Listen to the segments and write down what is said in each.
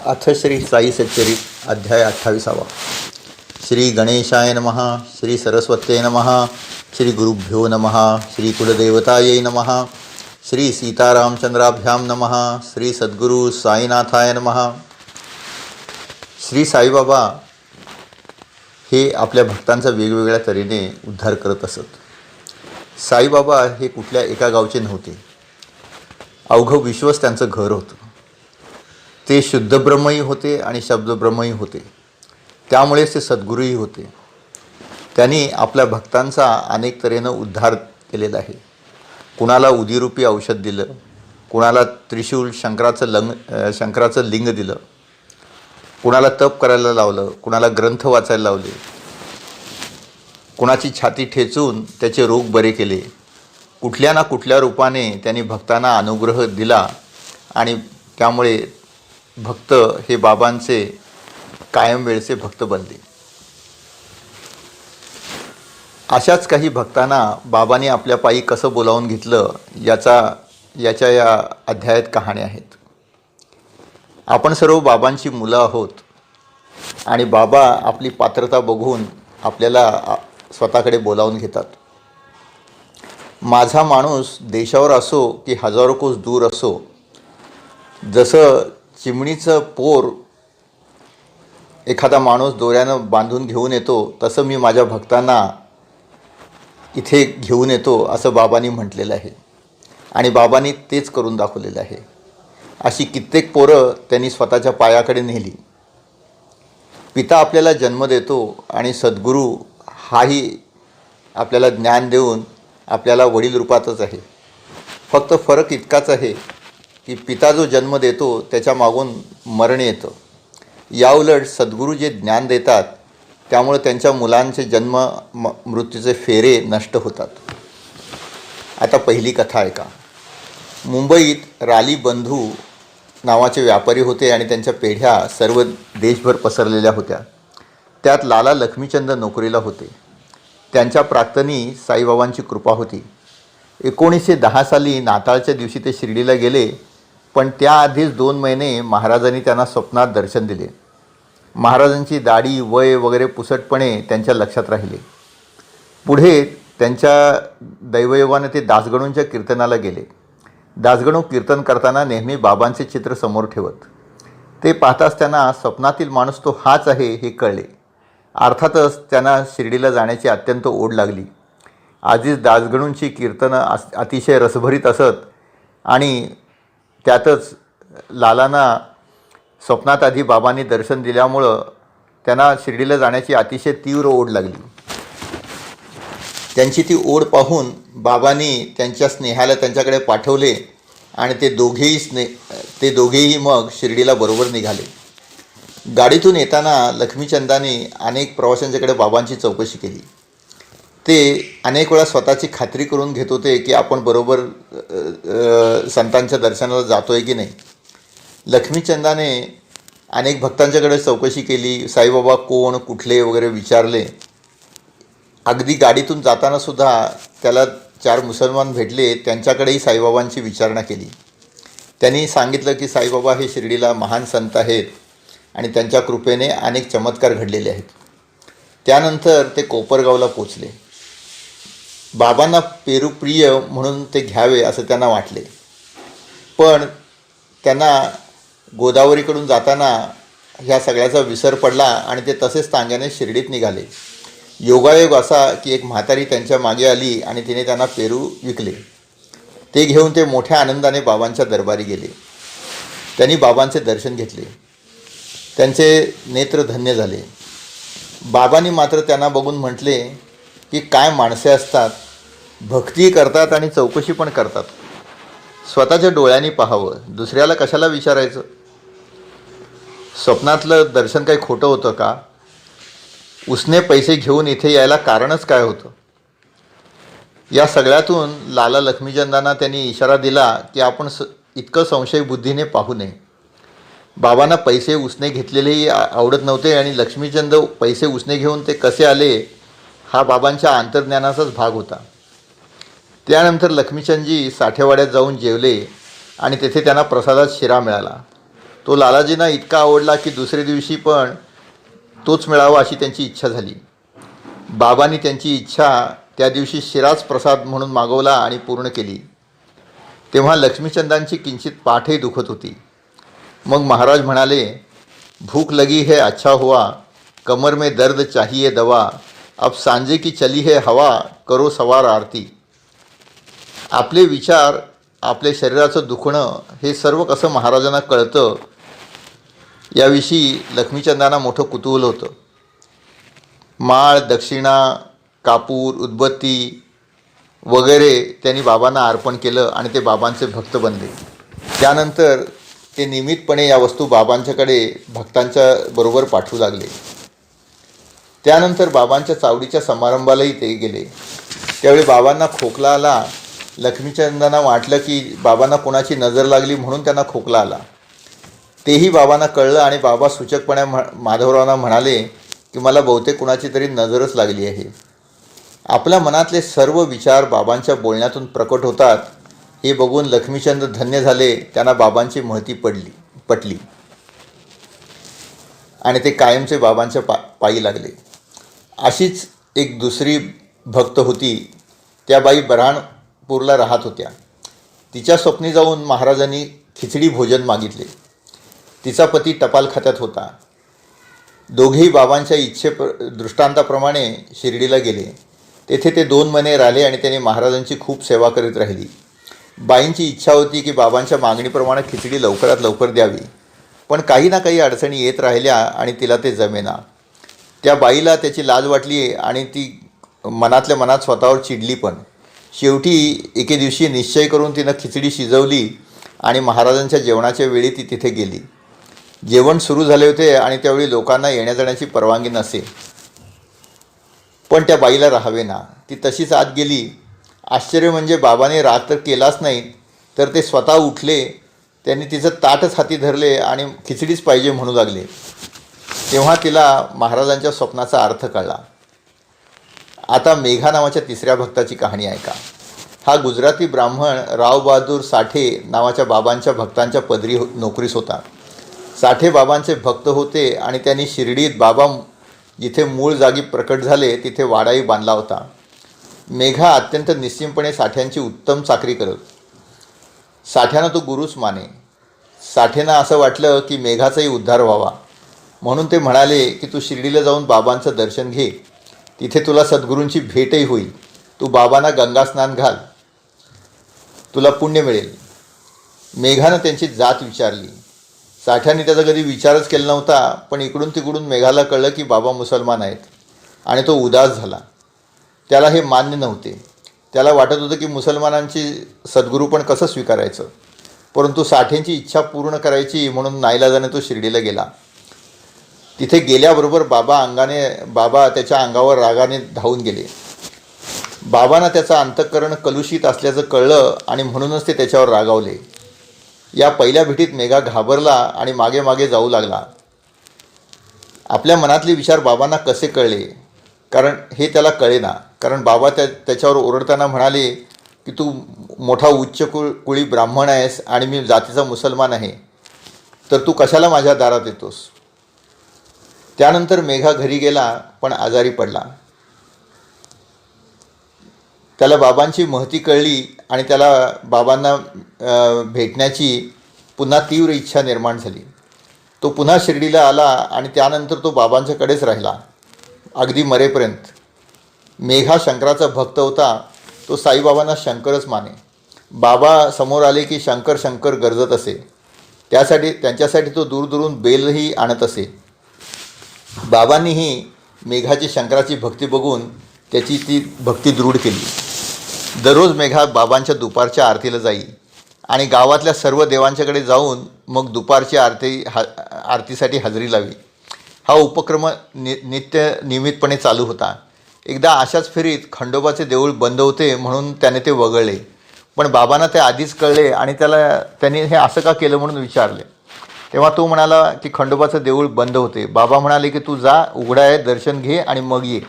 अथ श्री साई सच्चरित अध्याय 28. श्री गणेशाय नमः. श्री सरस्वत्यै नमः. श्री गुरुभ्यो नमः. श्री कुलदेवतायै नमः. श्री सीतारामचंद्राभ्यां नमः. श्री सद्गुरु साईनाथाय नमः. श्री साईबाबा हे आपल्या भक्तांचा वेगवेगळ्या तऱ्हेने उद्धार करत असत. साईबाबा हे कुठल्या एका गावचे नव्हते. अवघं विश्वच त्यांचं घर होतं. ते शुद्ध ब्रह्मही होते आणि शब्द ब्रह्मही होते. त्यामुळेच ते सद्गुरूही होते. त्यांनी आपल्या भक्तांचा अनेक तऱ्हेनं उद्धार केलेला आहे. कुणाला उदीरूपी औषध दिलं, कुणाला त्रिशूल शंकराचं लिंग दिलं, कुणाला तप करायला लावलं, कुणाला ग्रंथ वाचायला लावले, कुणाची छाती ठेचून त्याचे रोग बरे केले. कुठल्या ना कुठल्या रूपाने त्यांनी भक्तांना अनुग्रह दिला आणि त्यामुळे भक्त हे बाबांचे कायम वेळचे भक्त बनले. अशाच काही भक्तांना बाबांनी आपल्या पायी कसं बोलावून घेतलं याच्या या अध्यायात कहाण्या आहेत. आपण सर्व बाबांची मुलं आहोत आणि बाबा आपली पात्रता बघून आपल्याला स्वतःकडे बोलावून घेतात. माझा माणूस देशावर असो की हजारो कोस दूर असो, जसं चिमणीचं पोर एखादा माणूस दोऱ्यानं बांधून घेऊन येतो, तसं मी माझ्या भक्तांना इथे घेऊन येतो असं बाबांनी म्हटलेलं आहे आणि बाबांनी तेच करून दाखवलेलं आहे. अशी कित्येक पोरं त्यांनी स्वतःच्या पायाकडे नेली. पिता आपल्याला जन्म देतो आणि सद्गुरू हाही आपल्याला ज्ञान देऊन आपल्याला वडील रूपातच आहे. फक्त फरक इतकाच आहे की पिता जो जन्म देतो त्याच्या मागून मरण येतं. याउलट सद्गुरू जे ज्ञान देतात त्यामुळे त्यांच्या मुलांचे जन्म मृत्यूचे फेरे नष्ट होतात. आता पहिली कथा ऐका. मुंबईत राली बंधू नावाचे व्यापारी होते आणि त्यांच्या पेढ्या सर्व देशभर पसरलेल्या होत्या. त्यात लाला लक्ष्मीचंद नोकरीला होते. त्यांच्या प्राक्तनी साईबाबांची कृपा होती. 1910 साली नाताळच्या दिवशी ते शिर्डीला गेले, पण त्याआधीच 2 महिने महाराजांनी त्यांना स्वप्नात दर्शन दिले. महाराजांची दाढी वय वगैरे पुसटपणे त्यांच्या लक्षात राहिले. पुढे त्यांच्या दैवयोगाने ते दासगणूंच्या कीर्तनाला गेले. दासगणू कीर्तन करताना नेहमी बाबांचे चित्र समोर ठेवत. ते पाहताच त्यांना स्वप्नातील माणूस तो हाच आहे हे कळले. अर्थातच त्यांना शिर्डीला जाण्याची अत्यंत ओढ लागली. आधीच दासगणूंची कीर्तनं अतिशय रसभरीत असत आणि त्यातच लालांना स्वप्नात आधी बाबांनी दर्शन दिल्यामुळं त्यांना शिर्डीला जाण्याची अतिशय तीव्र ओढ लागली. त्यांची ती ओढ पाहून बाबांनी त्यांच्या स्नेहाला त्यांच्याकडे पाठवले आणि ते दोघेही मग शिर्डीला बरोबर निघाले. गाडीतून येताना लक्ष्मीचंदाने अनेक प्रवाशांच्याकडे बाबांची चौकशी केली. ते अनेक वेळा स्वतःची खात्री करून घेत होते की आपण बरोबर संतांच्या दर्शनाला जातो आहे की नाही. लक्ष्मीचंदाने अनेक भक्तांच्याकडे चौकशी केली. साईबाबा कोण, कुठले वगैरे विचारले. अगदी गाडीतून जातानासुद्धा त्याला 4 मुसलमान भेटले. त्यांच्याकडेही साईबाबांची विचारणा केली. त्यांनी सांगितलं की साईबाबा हे शिर्डीला महान संत आहेत आणि त्यांच्या कृपेने अनेक चमत्कार घडलेले आहेत. त्यानंतर ते कोपरगावला पोचले. बाबांना पेरू प्रिय म्हणून ते घ्यावे असं त्यांना वाटले, पण त्यांना गोदावरीकडून जाताना ह्या सगळ्याचा विसर पडला आणि ते तसेच तांग्याने शिर्डीत निघाले. योगायोग असा की एक म्हातारी त्यांच्या मागे आली आणि तिने त्यांना पेरू विकले. ते घेऊन ते मोठ्या आनंदाने बाबांच्या दरबारी गेले. त्यांनी बाबांचे दर्शन घेतले. त्यांचे नेत्र धन्य झाले. बाबांनी मात्र त्यांना बघून म्हटले की काय माणसे असतात, भक्ती करतात आणि चौकशी पण करतात. स्वतःच्या डोळ्यांनी पाहावं, दुसऱ्याला कशाला विचारायचं. स्वप्नातलं दर्शन काही खोटं होतं का? उसने पैसे घेऊन इथे यायला कारणच काय होतं? या सगळ्यातून लाला लक्ष्मीचंदांना त्यांनी इशारा दिला की आपण इतकं संशयबुद्धीने पाहू नये. बाबांना पैसे उसने घेतलेलेही आवडत नव्हते आणि लक्ष्मीचंद पैसे उसने घेऊन ते कसे आले हा बाबांच्या अंतर्ज्ञानाचाच भाग होता. त्यानंतर लक्ष्मीचंदजी साठेवाड्यात जाऊन जेवले आणि तेथे त्यांना प्रसादात शिरा मिळाला. तो लालाजींना इतका आवडला की दुसऱ्या दिवशी पण तोच मिळावा अशी त्यांची इच्छा झाली. बाबांनी त्यांची इच्छा त्या दिवशी शिराज प्रसाद म्हणून मागवला आणि पूर्ण केली. तेव्हा लक्ष्मीचंदांची किंचित पाठही दुखत होती. मग महाराज म्हणाले, भूख लगी है अच्छा हुआ, कमर में दर्द चाहिए दवा, अब सांजे की चली है हवा, करो सवार आरती. आपले विचार, आपले शरीराचं दुखणं हे सर्व कसं महाराजांना कळतं याविषयी लक्ष्मीचंदांना मोठं कुतूहल होतं. माळ, दक्षिणा, कापूर, उदबत्ती वगैरे त्यांनी बाबांना अर्पण केलं आणि ते बाबांचे भक्त बनले. त्यानंतर ते नियमितपणे या वस्तू बाबांच्याकडे भक्तांच्या बरोबर पाठवू लागले. त्यानंतर बाबांच्या चावडीच्या समारंभालाही ते गेले. त्यावेळी बाबांना खोकला आला. लक्ष्मीचंदांना वाटलं की बाबांना कोणाची नजर लागली म्हणून त्यांना खोकला आला. तेही बाबांना कळलं आणि बाबा सूचकपणे माधवरावांना म्हणाले की मला बहुतेक कुणाची तरी नजरच लागली आहे. आपल्या मनातले सर्व विचार बाबांच्या बोलण्यातून प्रकट होतात हे बघून लक्ष्मीचंद धन्य झाले. त्यांना बाबांची महती पटली आणि ते कायमचे बाबांच्या पायी लागले. अशीच एक दुसरी भक्त होती. त्या बाई बऱ्हाणपूरला राहत होत्या. तिच्या स्वप्नी जाऊन महाराजांनी खिचडी भोजन मागितले. तिचा पती टपाल खात्यात होता. दोघेही बाबांच्या दृष्टांताप्रमाणे शिर्डीला गेले. तेथे ते 2 महिने राहिले आणि त्यांनी महाराजांची खूप सेवा करीत राहिली. बाईंची इच्छा होती की बाबांच्या मागणीप्रमाणे खिचडी लवकरात लवकर द्यावी, पण काही ना काही अडचणी येत राहिल्या आणि तिला ते जमेना. त्या बाईला त्याची लाज वाटली आणि ती मनातल्या मनात स्वतःवर चिडली. पण शेवटी एके दिवशी निश्चय करून तिनं खिचडी शिजवली आणि महाराजांच्या जेवणाच्या वेळी ती तिथे गेली. जेवण सुरू झाले होते आणि त्यावेळी लोकांना येण्याजाण्याची परवानगी नसे, पण त्या बाईला राहावे ना. ती तशीच आत गेली. आश्चर्य म्हणजे बाबाने राग तर केलाच नाही, तर ते स्वतः उठले. त्यांनी तिचं ताटच हाती धरले आणि खिचडीच पाहिजे म्हणू लागले. तेव्हा तिला महाराजांच्या स्वप्नाचा अर्थ कळला. आता मेघा नावाच्या तिसऱ्या भक्ताची कहाणी ऐका. हा गुजराती ब्राह्मण रावबहादूर साठे नावाच्या बाबांच्या भक्तांच्या पदरी नोकरीस होता. साठे बाबांचे भक्त होते आणि त्यांनी शिर्डीत बाबा जिथे मूळ जागी प्रकट झाले तिथे वाडाही बांधला होता. मेघा अत्यंत निश्चिंतपणे साठ्यांची उत्तम चाकरी करत. साठ्यांना तो गुरुच माने. साठेंना असं वाटलं की मेघाचाही उद्धार व्हावा, म्हणून ते म्हणाले की तू शिर्डीला जाऊन बाबांचं दर्शन घे. तिथे तुला सद्गुरूंची भेटही होईल. तू बाबांना गंगा स्नान घाल, तुला पुण्य मिळेल. मेघानं त्यांची जात विचारली. साठ्यांनी त्याचा कधी विचारच केला नव्हता, पण इकडून तिकडून मेघाला कळलं की बाबा मुसलमान आहेत आणि तो उदास झाला. त्याला हे मान्य नव्हते. त्याला वाटत होतं की मुसलमानांची सद्गुरू पण कसं स्वीकारायचं, परंतु साठेंची इच्छा पूर्ण करायची म्हणून नाईलाजाने तो शिर्डीला गेला. तिथे गेल्याबरोबर बाबा त्याच्या अंगावर रागाने धावून गेले. बाबांना त्याचं अंतःकरण कलुषित असल्याचं कळलं आणि म्हणूनच ते त्याच्यावर रागावले. या पहिल्या भेटीत मेघा घाबरला आणि मागे मागे जाऊ लागला. आपल्या मनातले विचार बाबांना कसे कळले, कारण हे त्याला कळेना. कारण बाबा त्याच्यावर ओरडताना म्हणाले की तू मोठा उच्च कुळी ब्राह्मण आहेस आणि मी जातीचा मुसलमान आहे, तर तू कशाला माझ्या दारात येतोस. त्यानंतर मेघा घरी गेला, पण आजारी पडला. त्याला बाबांची महती कळली आणि त्याला बाबांना भेटण्याची पुन्हा तीव्र इच्छा निर्माण झाली. तो पुन्हा शिर्डीला आला आणि त्यानंतर तो बाबांच्याकडेच राहिला अगदी मरेपर्यंत. मेघा शंकराचा भक्त होता. तो साईबाबांना शंकरच माने. बाबा समोर आले की शंकर शंकर गरजत असे. त्यांच्यासाठी तो दूरदूरून बेलही आणत असे. बाबांनीही मेघाची शंकराची भक्ती बघून त्याची ती भक्ती दृढ केली. दररोज मेघा बाबांच्या दुपारच्या आरतीला जाई आणि गावातल्या सर्व देवांच्याकडे जाऊन मग दुपारची आरतीसाठी हजेरी लावी. हा उपक्रम नियमितपणे चालू होता. एकदा अशाच फेरीत खंडोबाचे देऊळ बंद होते म्हणून त्याने ते वगळले, पण बाबांना ते आधीच कळले आणि त्यांनी हे असं का केलं म्हणून विचारले. तेव्हा तो म्हणाला की खंडोबाचं देऊळ बंद होते. बाबा म्हणाले की तू जा, उघडा आहे, दर्शन घे आणि मग ये.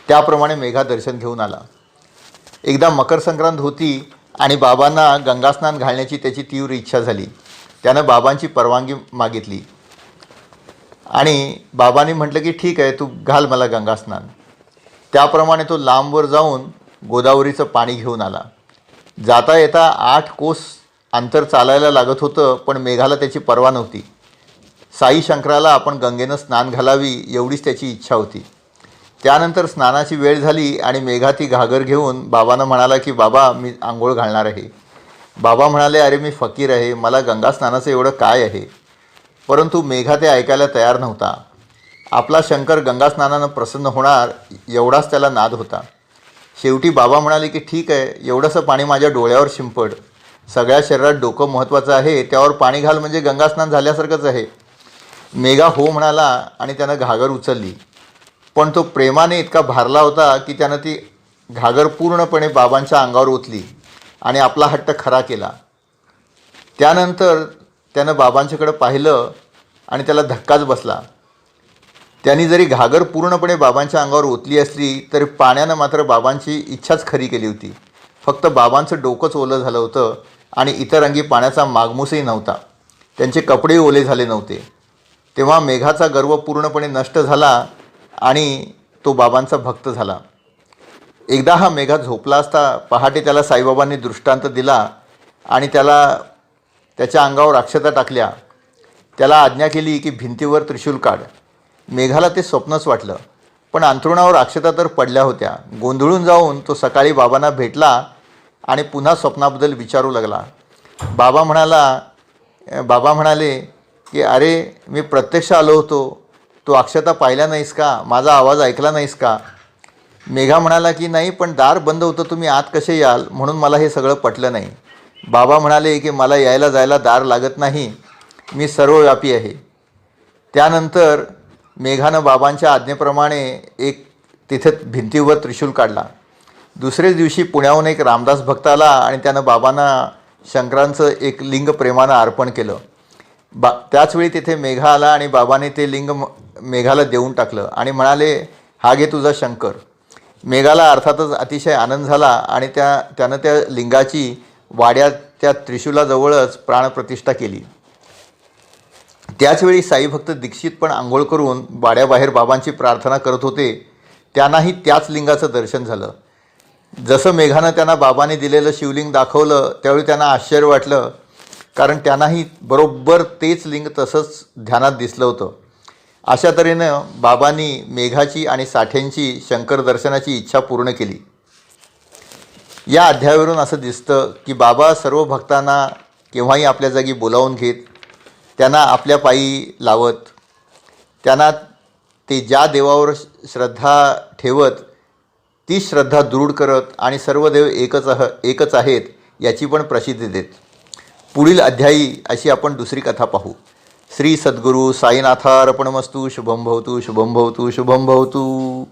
त्याप्रमाणे मेघा दर्शन घेऊन आला. एकदा मकर संक्रांत होती आणि बाबांना गंगास्नान घालण्याची त्याची तीव्र इच्छा झाली. त्यानं बाबांची परवानगी मागितली आणि बाबांनी म्हटलं की ठीक आहे, तू घाल मला गंगास्नान. त्याप्रमाणे तो लांबवर जाऊन गोदावरीचं पाणी घेऊन आला. जाता येता 8 कोस अंतर चालायला लागत होतं, पण मेघाला त्याची पर्वा नव्हती. साई शंकराला आपण गंगेनं स्नान घालावी एवढीच त्याची इच्छा होती. त्यानंतर स्नानाची वेळ झाली आणि मेघा ती घागर घेऊन बाबांना म्हणाला की बाबा, मी आंघोळ घालणार आहे. बाबा म्हणाले, अरे मी फकीर आहे, मला गंगा स्नानाचं एवढं काय आहे. परंतु मेघा ते ऐकायला तयार नव्हता. आपला शंकर गंगास्नानानं प्रसन्न होणार एवढाच त्याला नाद होता. शेवटी बाबा म्हणाले की ठीक आहे, एवढंसं पाणी माझ्या डोळ्यावर शिंपड. सगळ्या शरीरात डोकं महत्त्वाचं आहे, त्यावर पाणी घाल म्हणजे गंगास्नान झाल्यासारखंच आहे. मेघा हो म्हणाला आणि त्यानं घागर उचलली. पण तो प्रेमाने इतका भारला होता की त्यानं ती घागर पूर्णपणे बाबांच्या अंगावर ओतली आणि आपला हट्ट खरा केला. त्यानंतर त्यानं बाबांच्याकडे पाहिलं आणि त्याला धक्काच बसला. त्यांनी जरी घागर पूर्णपणे बाबांच्या अंगावर ओतली असली तरी पाण्यानं मात्र बाबांची इच्छाच खरी केली होती. फक्त बाबांचं डोकंच ओलं झालं होतं आणि इतर अंगी पाण्याचा मागमूसही नव्हता. त्यांचे कपडेही ओले झाले नव्हते. तेव्हा मेघाचा गर्व पूर्णपणे नष्ट झाला आणि तो बाबांचा भक्त झाला. एकदा हा मेघा झोपला असता पहाटे त्याला साईबाबांनी दृष्टांत दिला आणि त्याच्या अंगावर अक्षता टाकल्या. त्याला आज्ञा केली की भिंतीवर त्रिशूल काढ. मेघाला ते स्वप्नच वाटलं, पण अंथरुणावर अक्षता तर पडल्या होत्या. गोंधळून जाऊन तो सकाळी बाबांना भेटला आणि पुन्हा स्वप्नाबद्दल विचारू लागला. बाबा म्हणाले की अरे, मी प्रत्यक्ष आलो होतो, तू अक्षता पाहिल्या नाहीस का, माझा आवाज ऐकला नाहीस का. मेघा म्हणाला की नाही, पण दार बंद होतं, तुम्ही आत कसे याल, म्हणून मला हे सगळं पटलं नाही. बाबा म्हणाले की मला यायला जायला दार लागत नाही, मी सर्वव्यापी आहे. त्यानंतर मेघानं बाबांच्या आज्ञेप्रमाणे तिथे भिंतीवर त्रिशूल काढला. दुसऱ्याच दिवशी पुण्याहून एक रामदास भक्त आला आणि त्यानं बाबांना शंकरांचं एक लिंग प्रेमानं अर्पण केलं. त्याचवेळी तिथे मेघा आला आणि बाबाने ते लिंग मेघाला देऊन टाकलं आणि म्हणाले, हा घे तुझा शंकर. मेघाला अर्थातच अतिशय आनंद झाला आणि त्यानं त्या लिंगाची वाड्यात त्या त्रिशूलाजवळच प्राणप्रतिष्ठा केली. त्याचवेळी साईभक्त दीक्षित पण आंघोळ करून वाड्याबाहेर बाबांची प्रार्थना करत होते. त्यांनाही त्याच लिंगाचं दर्शन झालं. जसं मेघानं त्यांना बाबांनी दिलेलं शिवलिंग दाखवलं त्यावेळी त्यांना आश्चर्य वाटलं, कारण त्यांनाही बरोबर तेच लिंग तसंच ध्यानात दिसलं होतं. अशा तऱ्हेनं बाबांनी मेघाची आणि साठ्यांची शंकर दर्शनाची इच्छा पूर्ण केली. या अध्यायावरून असं दिसतं की बाबा सर्व भक्तांना केव्हाही आपल्या जागी बोलावून घेत, त्यांना आपल्या पायी लावत, त्यांना ते ज्या देवावर श्रद्धा ठेवत ती श्रद्धा दृढ करत आणि सर्व देव एकच आहेत याची पण प्रसिद्धी देत. पुढील अध्यायी अशी आपण दुसरी कथा पाहू. श्री सद्गुरू साईनाथार्पणमस्तु. शुभम भवतु, शुभम भवतु, शुभम भवतु.